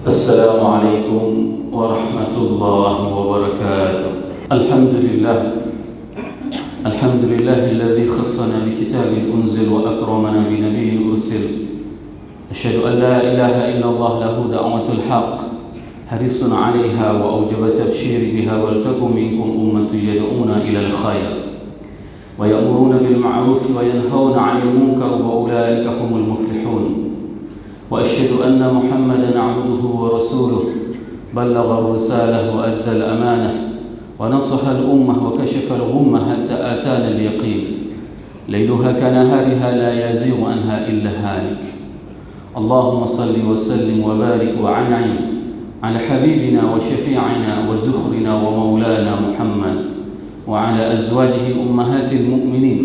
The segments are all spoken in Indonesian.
السلام عليكم ورحمة الله وبركاته. الحمد لله الذي خصنا بكتاب أنزل وأكرمنا بنبي أرسل. أشهد أن لا إله إلا الله له دعوة الحق حريص عليها وأوجب تبشير بها ولتكن منكم أمة يدعون إلى الخير ويأمرون بالمعروف وينهون عن المنكر وأولئك هم المفلحون. وأشهد أن محمدًا عبده ورسوله بلغ الرسالة وأدى الأمانة ونصح الأمة وكشف الغمة حتى آتانا اليقين. ليلها كنهارها لا يزيغ عنها إلا هالك. اللهم صل وسلم وبارك وأنعم على حبيبنا وشفيعنا وزخرنا ومولانا محمد وعلى أزواجه أمهات المؤمنين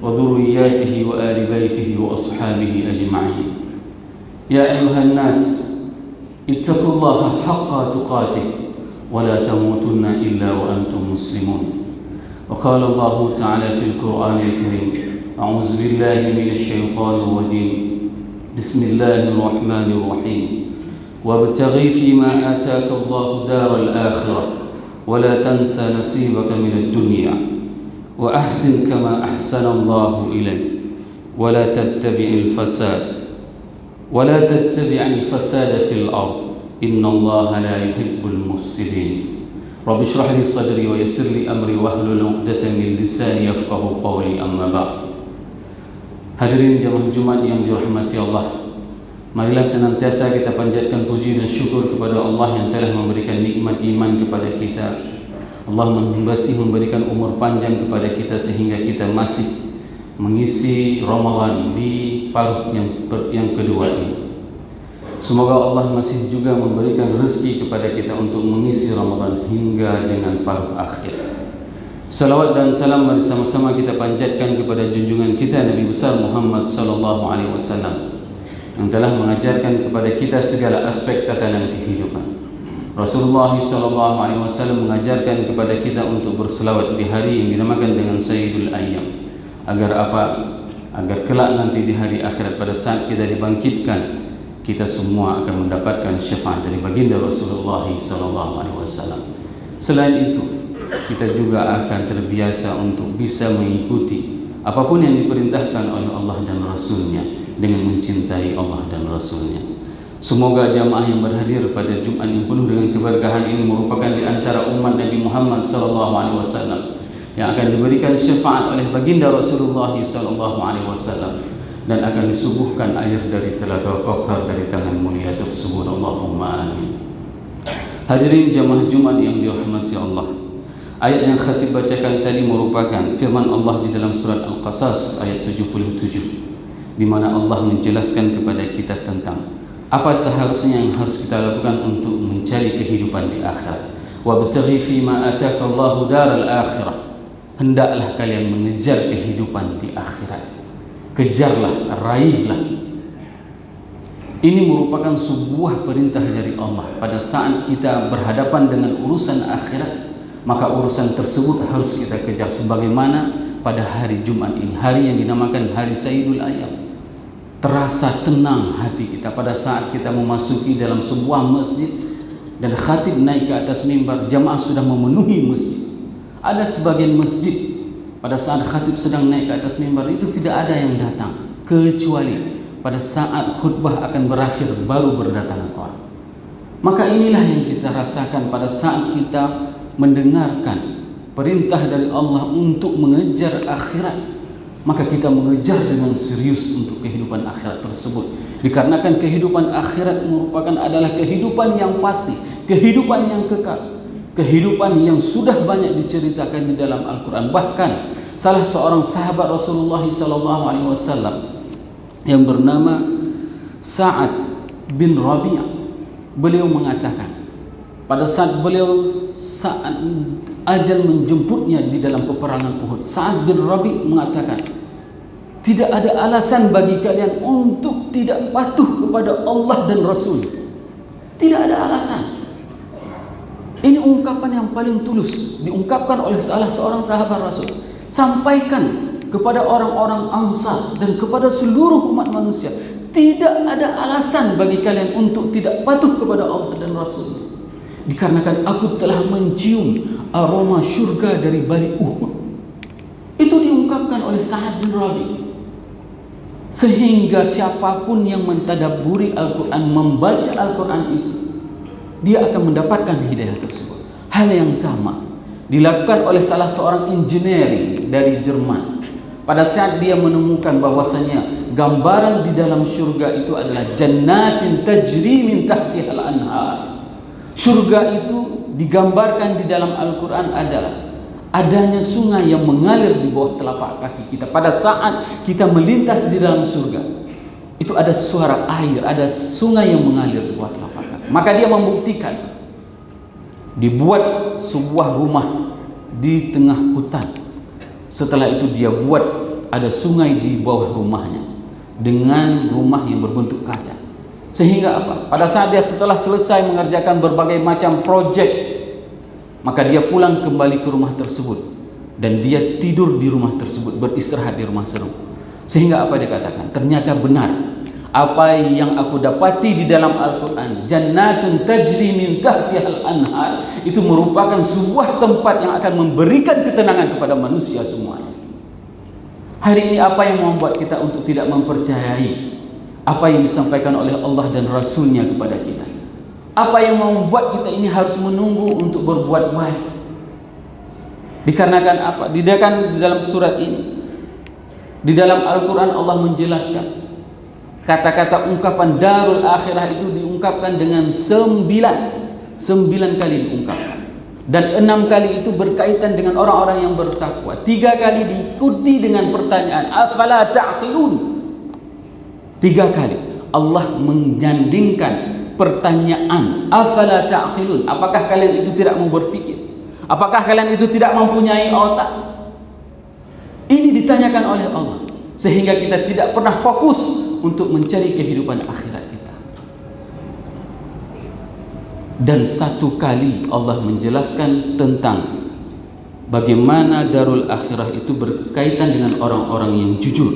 وذرياته وآل بيته وأصحابه أجمعين. يا أيها الناس اتقوا الله حق تقاته ولا تموتن إلا وأنتم مسلمون. وقال الله تعالى في القرآن الكريم: أعوذ بالله من الشيطان الرجيم. بسم الله الرحمن الرحيم. وابتغي فيما آتاك الله دار الآخرة ولا تنسى نصيبك من الدنيا وأحسن كما أحسن الله إليك ولا تتبع الفساد في الأرض إن الله لا يحب المفسدين. رب اشرح لي صدري ويسر لي أمري واحلل عقدة من لساني يفقهوا قولي. أما بعد. Hadirin jamaah Jumat yang dirahmati Allah, marilah senantiasa kita panjatkan puji dan syukur kepada Allah yang telah memberikan nikmat iman kepada kita. Allah masih memberikan umur panjang kepada kita sehingga kita masih mengisi Ramadan di paruh yang kedua ini. Semoga Allah masih juga memberikan rezeki kepada kita untuk mengisi Ramadan hingga dengan paruh akhir. Salawat dan salam bersama-sama kita panjatkan kepada junjungan kita Nabi besar Muhammad sallallahu alaihi wasallam yang telah mengajarkan kepada kita segala aspek tatanan kehidupan. Rasulullah sallallahu alaihi wasallam mengajarkan kepada kita untuk berselawat di hari yang dinamakan dengan Sayyidul Ayyam. Agar apa? Agar kelak nanti di hari akhirat pada saat kita dibangkitkan, kita semua akan mendapatkan syafaat dari baginda Rasulullah sallallahu alaihi wasallam. Selain itu, kita juga akan terbiasa untuk bisa mengikuti apapun yang diperintahkan oleh Allah dan Rasulnya dengan mencintai Allah dan Rasulnya. Semoga jamaah yang berhadir pada Jumat yang penuh dengan keberkahan ini merupakan di antara umat Nabi Muhammad sallallahu alaihi wasallam yang akan diberikan syafaat oleh baginda Rasulullah sallallahu alaihi wasallam dan akan disuguhkan air dari telaga Kautsar dari tangan mulia tersebut. Allahumma amin. Hadirin jamaah Jumat yang dirahmati Allah, ayat yang khatib bacakan tadi merupakan firman Allah di dalam surat Al-Qasas ayat 77, di mana Allah menjelaskan kepada kita tentang apa seharusnya yang harus kita lakukan untuk mencari kehidupan di akhirat. Wabtaghi fima ataka Allahu daral akhirah. Hendaklah kalian mengejar kehidupan di akhirat. Kejarlah, raihlah. Ini merupakan sebuah perintah dari Allah. Pada saat kita berhadapan dengan urusan akhirat, maka urusan tersebut harus kita kejar. Sebagaimana pada hari Jumat ini, hari yang dinamakan hari Sayyidul Ayyam. Terasa tenang hati kita pada saat kita memasuki dalam sebuah masjid dan khatib naik ke atas mimbar, jamaah sudah memenuhi masjid. Ada sebagian masjid pada saat khatib sedang naik ke atas mimbar itu tidak ada yang datang, kecuali pada saat khutbah akan berakhir baru berdatangan orang. Maka inilah yang kita rasakan pada saat kita mendengarkan perintah dari Allah untuk mengejar akhirat, maka kita mengejar dengan serius untuk kehidupan akhirat tersebut. Dikarenakan kehidupan akhirat merupakan adalah kehidupan yang pasti, kehidupan yang kekal, kehidupan yang sudah banyak diceritakan di dalam Al-Quran. Bahkan salah seorang sahabat Rasulullah SAW yang bernama Sa'ad bin Rabi'ah, beliau mengatakan pada saat ajal menjemputnya di dalam peperangan Uhud, Sa'ad bin Rabi' mengatakan, tidak ada alasan bagi kalian untuk tidak patuh kepada Allah dan Rasul. Tidak ada alasan. Ini ungkapan yang paling tulus diungkapkan oleh salah seorang sahabat Rasul. Sampaikan kepada orang-orang Ansar dan kepada seluruh umat manusia, tidak ada alasan bagi kalian untuk tidak patuh kepada Allah dan Rasul. Dikarenakan aku telah mencium aroma syurga dari balik Uhud. Itu diungkapkan oleh Sa'ad bin Rabi. Sehingga siapapun yang mentadabburi Al-Quran, membaca Al-Quran itu, dia akan mendapatkan hidayah tersebut. Hal yang sama dilakukan oleh salah seorang engineering dari Jerman. Pada saat dia menemukan bahwasanya gambaran di dalam syurga itu adalah jannatin tajri min tahtihal anhar. Syurga itu digambarkan di dalam Al-Quran adalah adanya sungai yang mengalir di bawah telapak kaki kita. Pada saat kita melintas di dalam surga, itu ada suara air, ada sungai yang mengalir di bawah telapak kaki. Maka dia membuktikan, dibuat sebuah rumah di tengah hutan. Setelah itu dia buat ada sungai di bawah rumahnya dengan rumah yang berbentuk kaca. Sehingga apa? Pada saat dia setelah selesai mengerjakan berbagai macam proyek, maka dia pulang kembali ke rumah tersebut dan dia tidur di rumah tersebut, beristirahat di rumah tersebut. Sehingga apa dia katakan? Ternyata benar apa yang aku dapati di dalam Al-Quran, jannatun tajri min tahtihal anhar, itu merupakan sebuah tempat yang akan memberikan ketenangan kepada manusia semuanya. Hari ini apa yang membuat kita untuk tidak mempercayai apa yang disampaikan oleh Allah dan Rasulnya kepada kita? Apa yang membuat kita ini harus menunggu untuk berbuat baik? Dikarenakan apa? Di dalam surat ini, di dalam Al-Quran Allah menjelaskan kata-kata ungkapan darul akhirah itu diungkapkan dengan 9 kali diungkapkan, dan 6 kali itu berkaitan dengan orang-orang yang bertakwa. 3 kali diikuti dengan pertanyaan afala ta'qilun. 3 kali Allah menyandingkan pertanyaan afala ta'qilun, apakah kalian itu tidak mau berpikir? Apakah kalian itu tidak mempunyai otak? Ini ditanyakan oleh Allah, sehingga kita tidak pernah fokus untuk mencari kehidupan akhirat kita. Dan 1 kali Allah menjelaskan tentang bagaimana darul akhirah itu berkaitan dengan orang-orang yang jujur.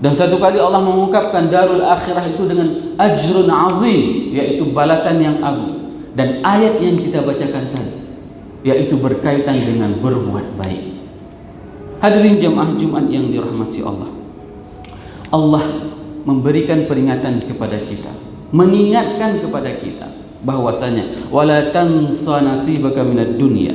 Dan 1 kali Allah mengungkapkan darul akhirah itu dengan ajrun azim, yaitu balasan yang agung. Dan ayat yang kita bacakan tadi, yaitu berkaitan dengan berbuat baik. Hadirin jemaah Jumat yang dirahmati Allah, Allah memberikan peringatan kepada kita, mengingatkan kepada kita bahwasanya wala tansa nasibaka minad dunya.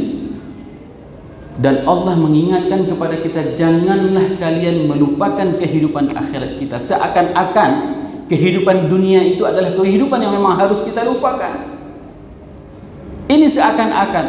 Dan Allah mengingatkan kepada kita, janganlah kalian melupakan kehidupan akhirat kita, seakan-akan kehidupan dunia itu adalah kehidupan yang memang harus kita lupakan. Ini seakan-akan,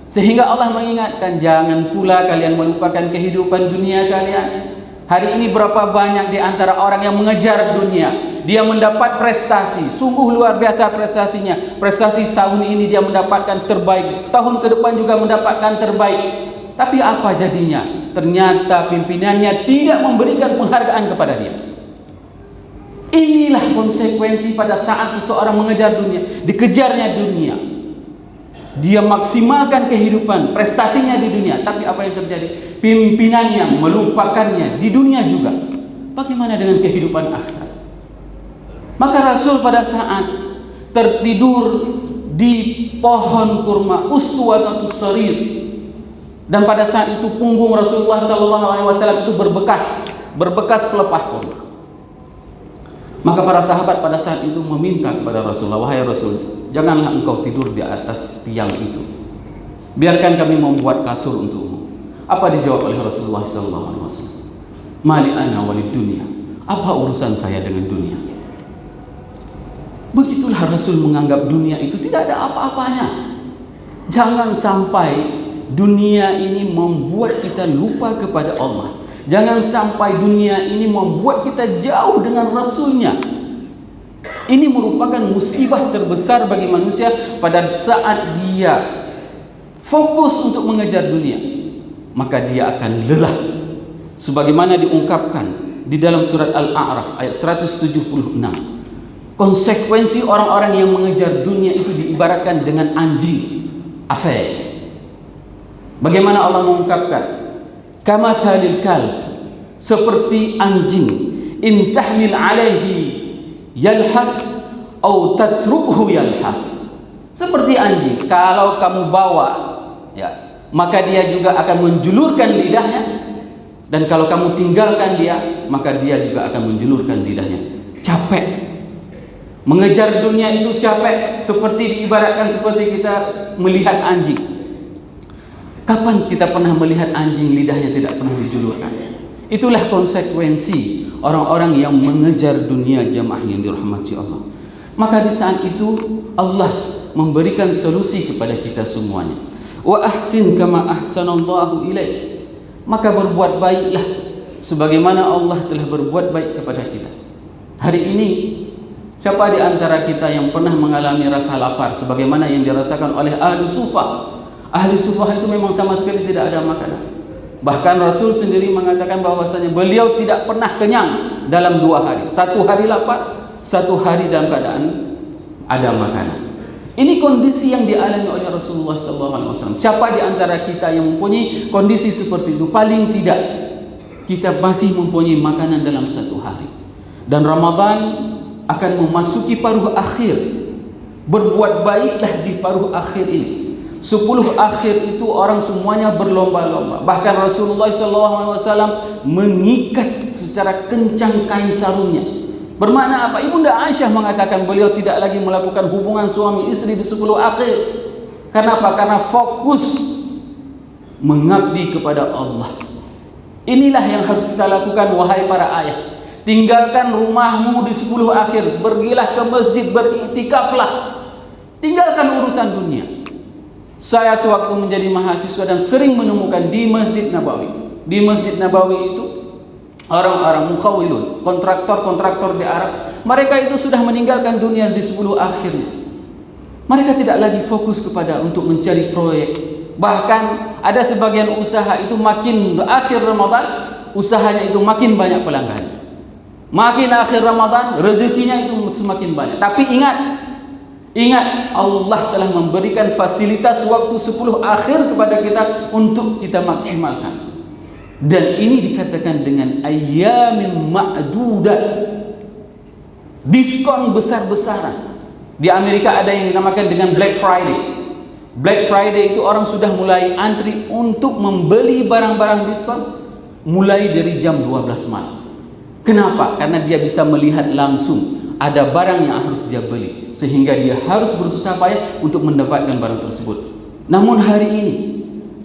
sehingga Allah mengingatkan, jangan pula kalian melupakan kehidupan dunia kalian. Hari ini berapa banyak di antara orang yang mengejar dunia, dia mendapat prestasi, sungguh luar biasa prestasinya. Prestasi setahun ini dia mendapatkan terbaik, tahun ke depan juga mendapatkan terbaik. Tapi apa jadinya? Ternyata pimpinannya tidak memberikan penghargaan kepada dia. Inilah konsekuensi pada saat seseorang mengejar dunia, dikejarnya dunia. Dia maksimalkan kehidupan, prestasinya di dunia, tapi apa yang terjadi? Pimpinannya melupakannya di dunia juga. Bagaimana dengan kehidupan akhirat? Maka Rasul pada saat tertidur di pohon kurma Uswatatus Sarir, dan pada saat itu punggung Rasulullah SAW itu berbekas pelepah kurma. Maka para sahabat pada saat itu meminta kepada Rasulullah, wahai Rasul, janganlah engkau tidur di atas tiang itu, biarkan kami membuat kasur untukmu. Apa dijawab oleh Rasulullah SAW? Mali ana walid dunia, apa urusan saya dengan dunia? Begitulah Rasul menganggap dunia itu tidak ada apa-apanya. Jangan sampai dunia ini membuat kita lupa kepada Allah. Jangan sampai dunia ini membuat kita jauh dengan Rasulnya. Ini merupakan musibah terbesar bagi manusia pada saat dia fokus untuk mengejar dunia, maka dia akan lelah. Sebagaimana diungkapkan di dalam surat Al-A'raf ayat 176. Konsekuensi orang-orang yang mengejar dunia itu diibaratkan dengan anjing afei. Bagaimana Allah mengungkapkan? Kamathalil kalb, seperti anjing, in tahmil alaihi yalhath au tatrukhu yalhath. Seperti anjing, kalau kamu bawa, ya, maka dia juga akan menjulurkan lidahnya, dan kalau kamu tinggalkan dia, maka dia juga akan menjulurkan lidahnya. Capek. Mengejar dunia itu capek, seperti diibaratkan seperti kita melihat anjing. Kapan kita pernah melihat anjing lidahnya tidak pernah dijulurkan? Itulah konsekuensi orang-orang yang mengejar dunia, jamaah yang dirahmati Allah. Maka di saat itu Allah memberikan solusi kepada kita semuanya. Wa ahsin kama ahsanallahu ilaik. Maka berbuat baiklah sebagaimana Allah telah berbuat baik kepada kita. Hari ini siapa di antara kita yang pernah mengalami rasa lapar sebagaimana yang dirasakan oleh ahli sufah? Ahli sufah itu memang sama sekali tidak ada makanan. Bahkan Rasul sendiri mengatakan bahwasanya beliau tidak pernah kenyang dalam 2 hari. 1 hari lapar, 1 hari dalam keadaan ada makanan. Ini kondisi yang dialami oleh Rasulullah SAW. Siapa di antara kita yang mempunyai kondisi seperti itu? Paling tidak kita masih mempunyai makanan dalam 1 hari. Dan Ramadan akan memasuki paruh akhir. Berbuat baiklah di paruh akhir ini. 10 akhir itu orang semuanya berlomba-lomba. Bahkan Rasulullah SAW mengikat secara kencang kain sarungnya. Bermakna apa? Ibunda Aisyah mengatakan beliau tidak lagi melakukan hubungan suami istri di 10 akhir. Kenapa? Karena fokus mengabdi kepada Allah. Inilah yang harus kita lakukan, wahai para ayah. Tinggalkan rumahmu di 10 akhir, pergilah ke masjid, beriktikaflah. Tinggalkan urusan dunia. Saya sewaktu menjadi mahasiswa dan sering menemukan di Masjid Nabawi. Di Masjid Nabawi itu orang-orang mukhawilun, kontraktor-kontraktor di Arab, mereka itu sudah meninggalkan dunia di 10 akhirnya. Mereka tidak lagi fokus kepada untuk mencari proyek. Bahkan ada sebagian usaha itu makin akhir Ramadan, usahanya itu makin banyak pelanggan. Makin akhir Ramadan, rezekinya itu semakin banyak. Tapi ingat, Allah telah memberikan fasilitas waktu 10 akhir kepada kita untuk kita maksimalkan. Dan ini dikatakan dengan ayyamin ma'dudah, diskon besar-besaran. Di Amerika ada yang dinamakan dengan Black Friday. Black Friday itu orang sudah mulai antri untuk membeli barang-barang diskon mulai dari jam 12 malam. Kenapa? Karena dia bisa melihat langsung ada barang yang harus dia beli, sehingga dia harus bersusah payah untuk mendapatkan barang tersebut. Namun hari ini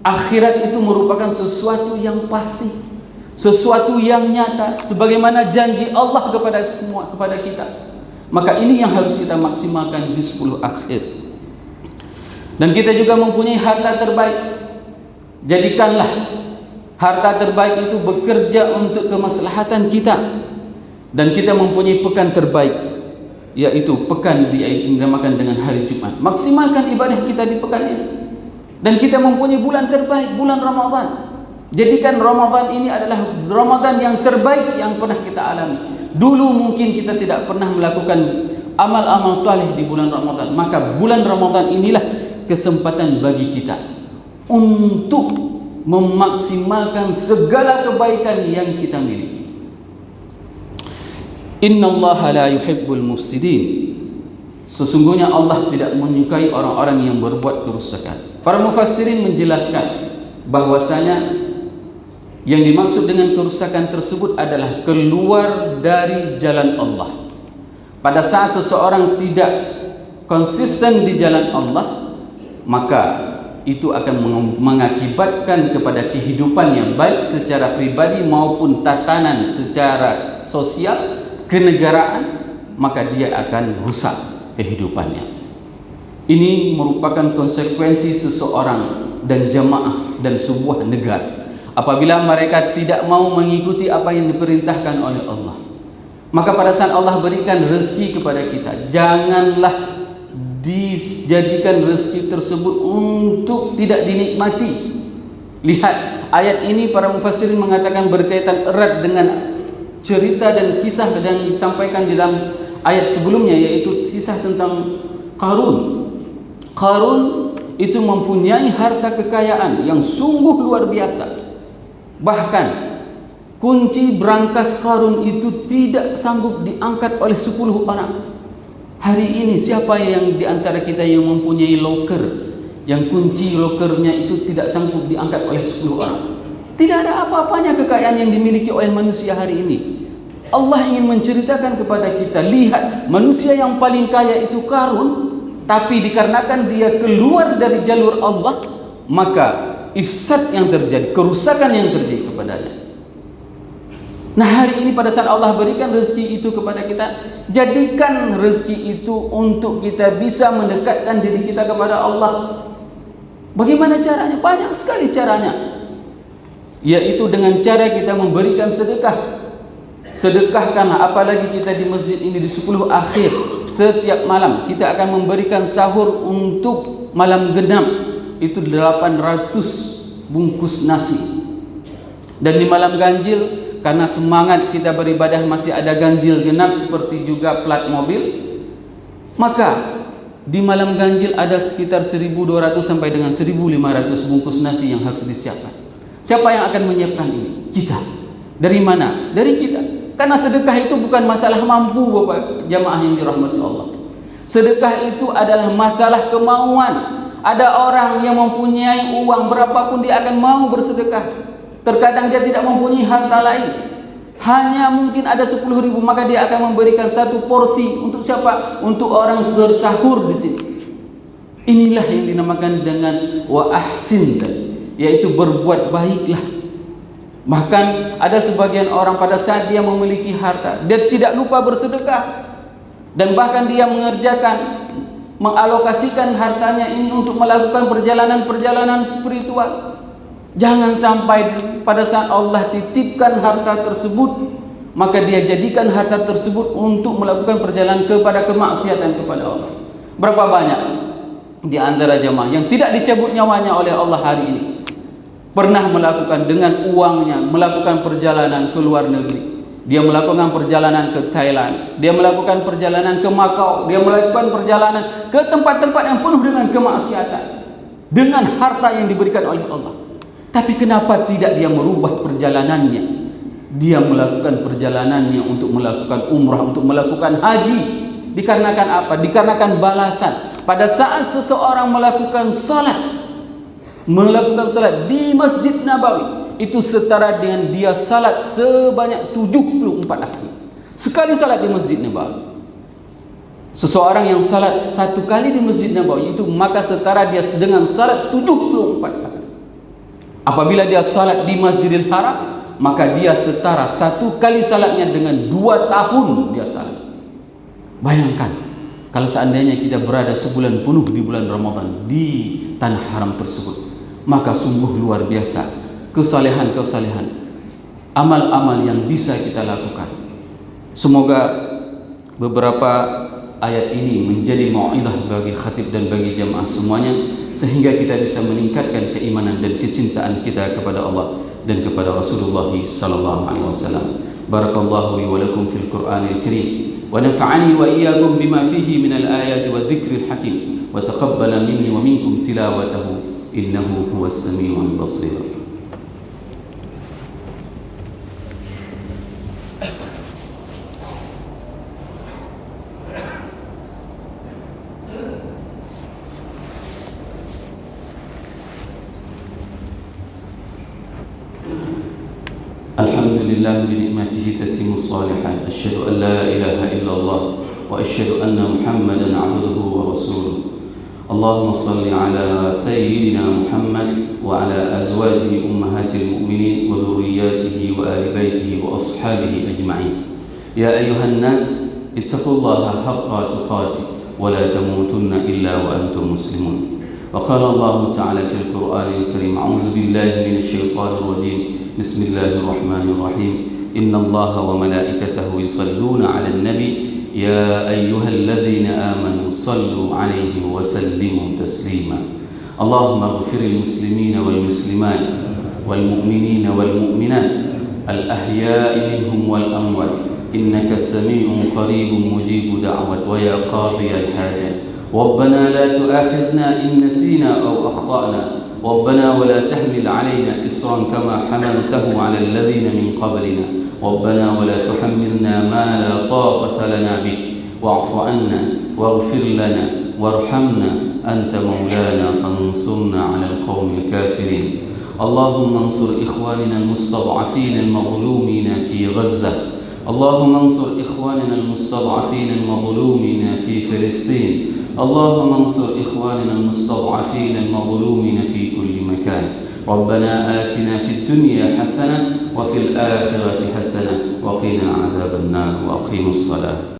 akhirat itu merupakan sesuatu yang pasti, sesuatu yang nyata, sebagaimana janji Allah kepada kita. Maka ini yang harus kita maksimalkan di 10 akhir. Dan kita juga mempunyai harta terbaik. Jadikanlah harta terbaik itu bekerja untuk kemaslahatan kita. Dan kita mempunyai pekan terbaik, yaitu pekan dinamakan dengan hari Jumat. Maksimalkan ibadah kita di pekan ini. Dan kita mempunyai bulan terbaik, bulan Ramadan. Jadikan Ramadan ini adalah Ramadan yang terbaik yang pernah kita alami. Dulu mungkin kita tidak pernah melakukan amal-amal saleh di bulan Ramadan. Maka bulan Ramadan inilah kesempatan bagi kita untuk memaksimalkan segala kebaikan yang kita miliki. Innallaha la yuhibbul mufsidin. Sesungguhnya Allah tidak menyukai orang-orang yang berbuat kerusakan. Para mufassirin menjelaskan bahwasanya yang dimaksud dengan kerusakan tersebut adalah keluar dari jalan Allah. Pada saat seseorang tidak konsisten di jalan Allah, maka itu akan mengakibatkan kepada kehidupan yang baik secara pribadi maupun tatanan secara sosial, kenegaraan, maka dia akan rusak kehidupannya. Ini merupakan konsekuensi seseorang dan jamaah dan sebuah negara apabila mereka tidak mau mengikuti apa yang diperintahkan oleh Allah. Maka pada saat Allah berikan rezeki kepada kita, janganlah dijadikan rezeki tersebut untuk tidak dinikmati. Lihat, ayat ini para mufassirin mengatakan berkaitan erat dengan cerita dan kisah yang disampaikan di dalam ayat sebelumnya, yaitu kisah tentang Qarun. Qarun itu mempunyai harta kekayaan yang sungguh luar biasa. Bahkan kunci brankas Qarun itu tidak sanggup diangkat oleh 10 orang. Hari ini siapa yang di antara kita yang mempunyai loker, yang kunci lokernya itu tidak sanggup diangkat oleh 10 orang? Tidak ada apa-apanya kekayaan yang dimiliki oleh manusia hari ini. Allah ingin menceritakan kepada kita, lihat manusia yang paling kaya itu Qarun, tapi dikarenakan dia keluar dari jalur Allah, maka ifsad yang terjadi, kerusakan yang terjadi kepadanya. Nah, hari ini pada saat Allah berikan rezeki itu kepada kita, jadikan rezeki itu untuk kita bisa mendekatkan diri kita kepada Allah. Bagaimana caranya? Banyak sekali caranya, yaitu dengan cara kita memberikan sedekah. Sedekahkanlah, apalagi kita di masjid ini di 10 akhir setiap malam kita akan memberikan sahur untuk malam genap, itu 800 bungkus nasi. Dan di malam ganjil, karena semangat kita beribadah masih ada ganjil genap seperti juga plat mobil, maka di malam ganjil ada sekitar 1.200 sampai dengan 1.500 bungkus nasi yang harus disiapkan. Siapa yang akan menyiapkan ini? Kita. Dari mana? Dari kita. Karena sedekah itu bukan masalah mampu, Bapak jamaah yang dirahmati Allah. Sedekah itu adalah masalah kemauan. Ada orang yang mempunyai uang berapapun dia akan mau bersedekah. Terkadang dia tidak mempunyai harta lain, hanya mungkin ada 10.000, maka dia akan memberikan 1 porsi untuk siapa? Untuk orang bersahur di sini. Inilah yang dinamakan dengan wa ahsin, yaitu berbuat baiklah. Bahkan ada sebagian orang pada saat dia memiliki harta, dia tidak lupa bersedekah, dan bahkan dia mengalokasikan hartanya ini untuk melakukan perjalanan-perjalanan spiritual. Jangan sampai pada saat Allah titipkan harta tersebut, maka dia jadikan harta tersebut untuk melakukan perjalanan kepada kemaksiatan kepada Allah. Berapa banyak di antara jemaah yang tidak dicabut nyawanya oleh Allah hari ini pernah melakukan dengan uangnya, melakukan perjalanan ke luar negeri. Dia melakukan perjalanan ke Thailand, dia melakukan perjalanan ke Makau, dia melakukan perjalanan ke tempat-tempat yang penuh dengan kemaksiatan dengan harta yang diberikan oleh Allah. Tapi kenapa tidak dia merubah perjalanannya? Dia melakukan perjalanannya untuk melakukan umrah, untuk melakukan haji. Dikarenakan apa? Dikarenakan balasan. Pada saat seseorang melakukan salat di Masjid Nabawi, itu setara dengan dia salat sebanyak 74 kali. Sekali salat di Masjid Nabawi, seseorang yang salat 1 kali di Masjid Nabawi itu maka setara dia dengan salat 74 kali. Apabila dia salat di Masjidil Haram, maka dia setara 1 kali salatnya dengan 2 tahun dia salat. Bayangkan kalau seandainya kita berada sebulan penuh di bulan Ramadan di tanah haram tersebut, maka sungguh luar biasa kesalehan-kesalehan, amal-amal yang bisa kita lakukan. Semoga beberapa ayat ini menjadi mau'izah bagi khatib dan bagi jamaah semuanya, sehingga kita bisa meningkatkan keimanan dan kecintaan kita kepada Allah dan kepada Rasulullah sallallahu alaihi wasallam. Barakallahu li wa lakum fil Qur'anil Karim wa nafa'ani wa iyyakum bima fihi minal ayati wadh-dhikril hakim wa taqabbala minni wa minkum tilawatahu innahu huwas samiul basir. Alhamdulillah bi ni'matihi tatimmu shalihat. Asyhadu an la ilaha illallah wa asyhadu anna Muhammadan 'abduhu wa rasuluh. Allahumma salli ala sayyidina Muhammad wa ala azwajihi ummahatil mu'minin wa dhurriyyatihi wa ahli baitihi wa ashabihi ajma'in. Ya ayyuhan nas ittaqullaha haqqa tuqatih wa la tamutunna illa wa antum muslimun. Wa qala Allah ta'ala fil Qur'anil Karim, a'udzu billahi minasy syaithanir rajim. Bismillahirrahmanirrahim. Innallaha wa malaikatahu yusalluna 'alan nabi ya ayyuhalladzina amanu sallu 'alaihi wa sallimu taslima. Allahumma ighfiril muslimina wal muslimat wal mu'minina wal mu'minat al ahya'i minhum wal amwat innaka sami'un qaribun mujibu da'wat wa ya qadiyal hajat. Rabbana la tu'akhizna in nasina aw akhtana ربنا ولا تحمل علينا إصرا كما حملته على الذين من قبلنا ربنا ولا تحملنا ما لا طاقة لنا به واعف عنا واغفر لنا وارحمنا أنت مولانا فانصرنا على القوم الكافرين. اللهم انصر إخواننا المستضعفين المظلومين في غزة. اللهم انصر إخواننا المستضعفين المظلومين في فلسطين. اللهم انصر إخواننا المستضعفين المظلومين في كل مكان. ربنا آتنا في الدنيا حسنة وفي الآخرة حسنة وقنا عذاب النار وأقيموا الصلاة.